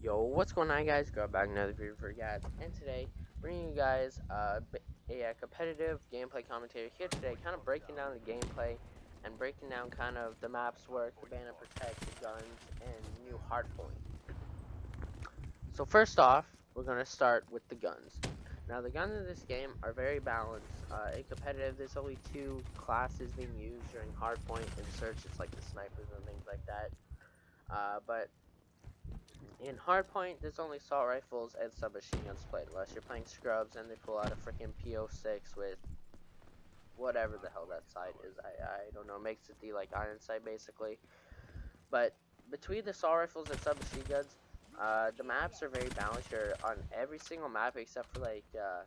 Yo, what's going on, guys? Go back another video for guys, and today bringing you guys a competitive gameplay commentator here today, kind of breaking down the gameplay and breaking down kind of the map's work, the ban and protect, the guns, and new hardpoint. So first off, we're gonna start with the guns. Now the guns in this game are very balanced. In competitive, there's only two classes being used during hardpoint and search. It's like the snipers and things like that. But in hardpoint, there's only assault rifles and submachine guns played, unless you're playing scrubs and they pull out a freaking PO6 with whatever the hell that sight is. I don't know, makes it the like iron sight basically. But between the assault rifles and submachine guns, the maps are very balanced. You're on every single map except for like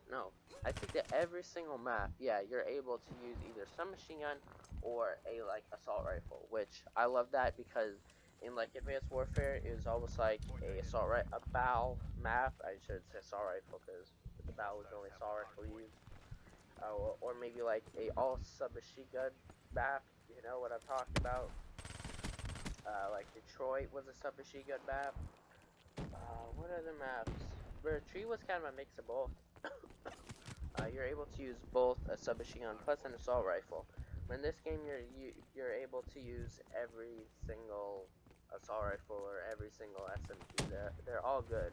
no, I think that every single map, yeah, you're able to use either submachine gun or a like assault rifle, which I love that because in like Advanced Warfare, it was almost like a bow map. I should say assault rifle because the bow was the only assault rifle used, or maybe like a all submachine gun map. You know what I'm talking about? Like Detroit was a submachine gun map. What other maps? Retreat was kind of a mix of both. You're able to use both a submachine gun plus an assault rifle. In this game, you're able to use every single assault rifle or every single SMG. They're all good.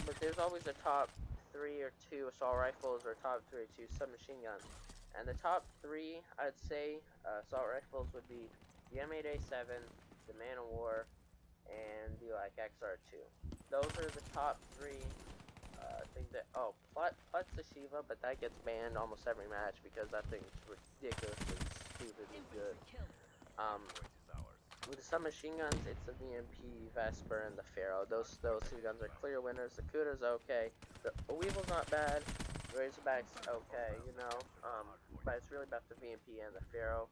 But there's always a top 3 or 2 assault rifles or top 3 or 2 submachine guns. And the top 3, I'd say, assault rifles would be the M8A7, the Man of War, and the like XR2. Those are the top 3. I think that plus the Shiva, but that gets banned almost every match because that thing's ridiculously stupidly good. With the submachine guns, it's the VMP, Vesper, and the Pharaoh. Those 2 guns are clear winners. The Kuda's okay. The Weevil's not bad. The Razorback's okay, you know. But it's really about the VMP and the Pharaoh.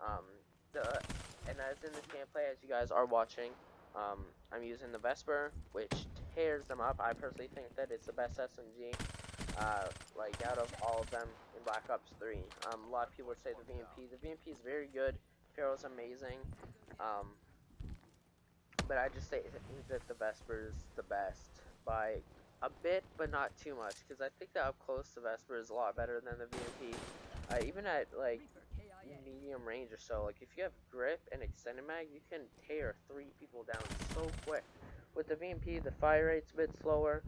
And as in this gameplay, as you guys are watching, I'm using the Vesper, which tears them up. I personally think that it's the best SMG, like out of all of them in Black Ops 3. A lot of people would say the VMP. The VMP is very good. Pharaoh's amazing. But I just say that the Vesper is the best by a bit, but not too much, because I think that up close the Vesper is a lot better than the VMP. Even at like medium range or so, like if you have grip and extended mag, you can tear 3 people down so quick. With the VMP, the fire rate's a bit slower,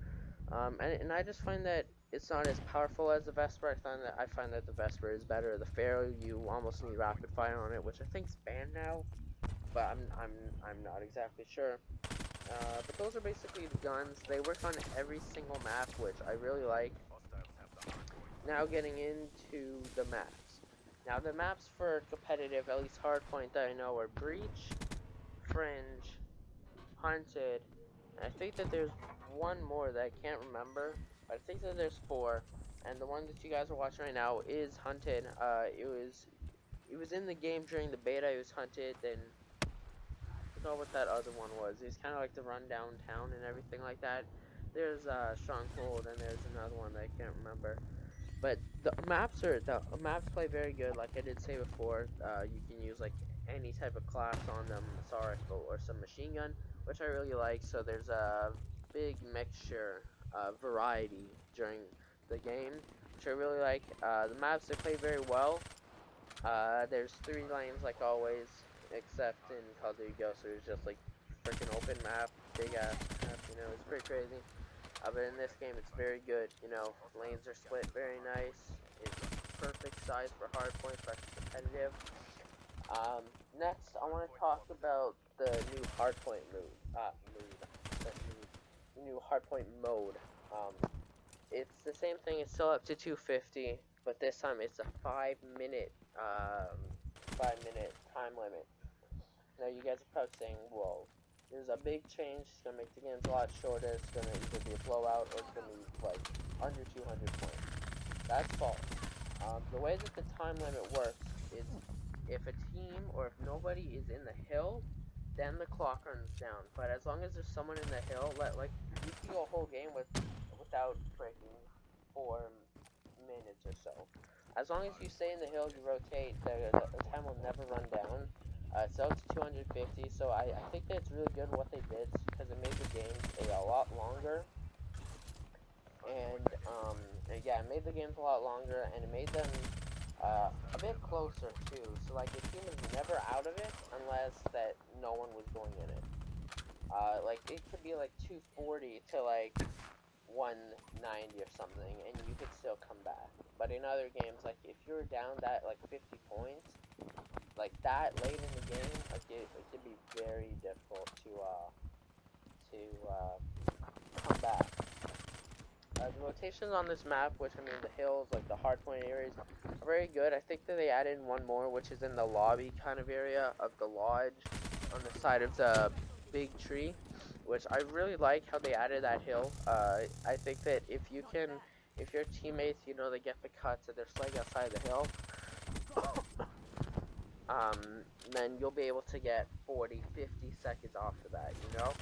and I just find that it's not as powerful as the Vesper. I find that the Vesper is better. The Pharaoh, you almost need rapid fire on it, which I think's banned now, but I'm not exactly sure. But those are basically the guns. They work on every single map, which I really like. Now getting into the maps. Now the maps for competitive, at least hardpoint that I know, are Breach, Fringe, Hunted, and I think that there's one more that I can't remember, but I think that there's 4, and the one that you guys are watching right now is Hunted. It was in the game during the beta. It was Hunted, then I forgot what that other one was. It was kind of like the run downtown and everything like that. There's Stronghold, and there's another one that I can't remember. But the maps play very good. Like I did say before, you can use like any type of class on them, assault rifle or some machine gun, which I really like. So there's a big mixture, variety during the game, which I really like. The maps, they play very well. There's 3 lanes like always, except in Call of Duty Ghosts, there's just like freaking open map, big ass map. You know, it's pretty crazy. But in this game, it's very good. You know, lanes are split very nice. It's perfect size for hardpoint, for competitive. Next, I want to talk about the new hardpoint the new hardpoint mode. It's the same thing. It's still up to 250, but this time it's a 5-minute, 5-minute time limit. Now you guys are probably saying, "Whoa, there's a big change. It's gonna make the games a lot shorter. It's gonna either be a blowout or it's gonna be like under 200 points." That's false. The way that the time limit works is if a team or if nobody is in the hill, then the clock runs down. But as long as there's someone in the hill, like you can go a whole game without breaking 4 minutes or so. As long as you stay in the hill, you rotate, the time will never run down. So it's 250, so I think that it's really good what they did, because it made the yeah, it made the games a lot longer, and it made them a bit closer too. So like the team was never out of it unless that no one was going in it. Like it could be like 240 to like 190 or something, and you could still come back. But in other games, like if you're down that like 50 points, like that late in the game, like it could be very difficult to come back. The rotations on this map, which I mean the hills, like the hardpoint areas, are very good. I think that they added one more, which is in the lobby kind of area of the lodge on the side of the big tree, which I really like how they added that hill. I think that if your teammates, you know, they get the cuts and they're slaying outside the hill, then you'll be able to get 40, 50 seconds off of that, you know?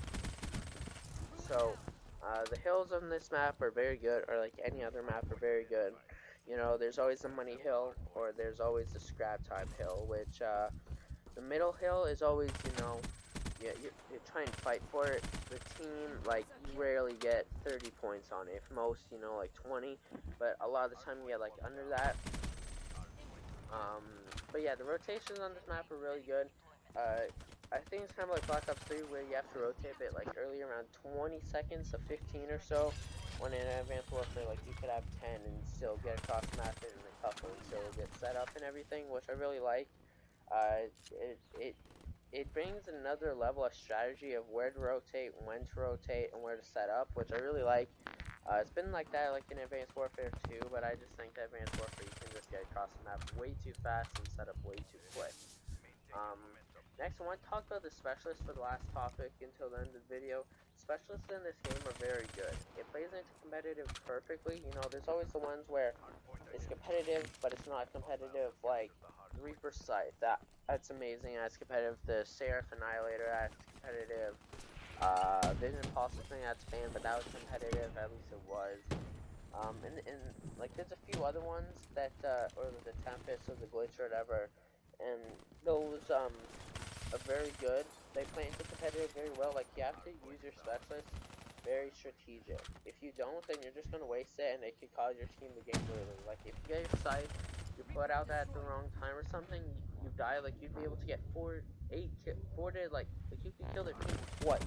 So, the hills on this map are very good, or like any other map are very good. You know, there's always the money hill, or there's always the scrap time hill, which, the middle hill is always, you know, you try and fight for it. The team, like, you rarely get 30 points on it. If most, you know, like 20, but a lot of the time you get, like, under that. But yeah, the rotations on this map are really good. I think it's kind of like Black Ops 3 where you have to rotate a bit like early, around 20 seconds to 15 or so. When in Advanced Warfare, like you could have 10 and still get across the map and a couple and still get set up and everything, which I really like. It brings another level of strategy of where to rotate, when to rotate, and where to set up, which I really like. It's been like that like in Advanced Warfare 2, but I just think that Advanced Warfare you can just get across the map way too fast and set up way too quick. Next, I want to talk about the specialists for the last topic until the end of the video. Specialists in this game are very good. It plays into competitive perfectly. You know, there's always the ones where it's competitive, but it's not competitive, like Reaper Scythe. That's amazing. That's competitive. The Seraph Annihilator, that's competitive. Vision Pulse, I think that's banned, but that was competitive, at least it was. And like, there's a few other ones that, or the Tempest or the Glitch or whatever, and those, are very good. They play into competitive very well. Like, you have to use your specialist very strategic. If you don't, then you're just gonna waste it, and it could cause your team to game literally. Like, if you get your sight, you put out at the wrong time or something, you die. Like, you'd be able to get four to, like you could kill their team twice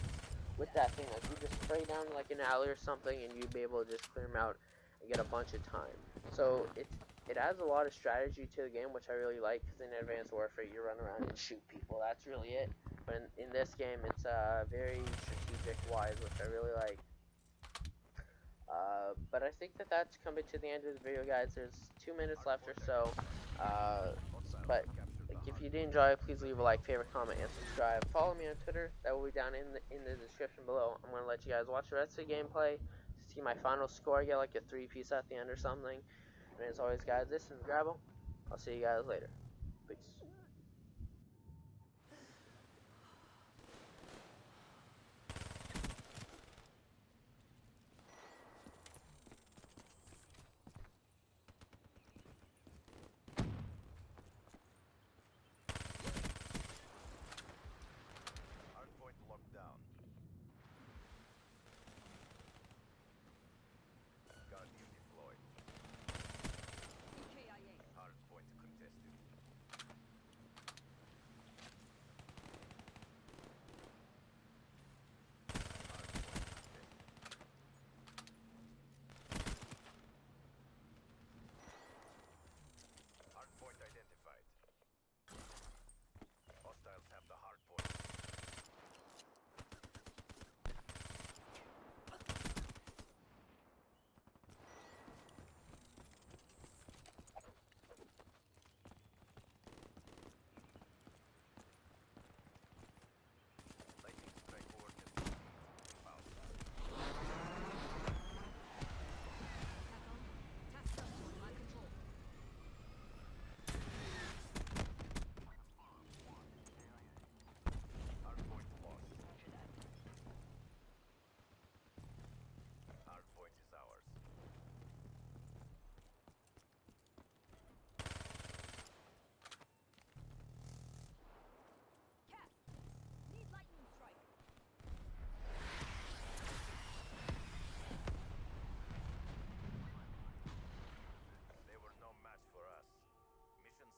with that thing. Like, you just spray down like an alley or something, and you'd be able to just clear them out and get a bunch of time. So it adds a lot of strategy to the game, which I really like, because in Advanced Warfare you run around and shoot people. That's really it. But in this game, it's very strategic wise, which I really like. But I think that that's coming to the end of the video, guys. There's 2 minutes left or so. But like, if you did enjoy it, please leave a like, favorite, comment, and subscribe. Follow me on Twitter. That will be down in the description below. I'm gonna let you guys watch the rest of the gameplay, see my final score, get like a 3-piece at the end or something. And as always, guys, this is Grabble. I'll see you guys later. Peace.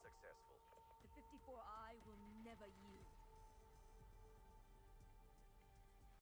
successful. The 54I will never yield.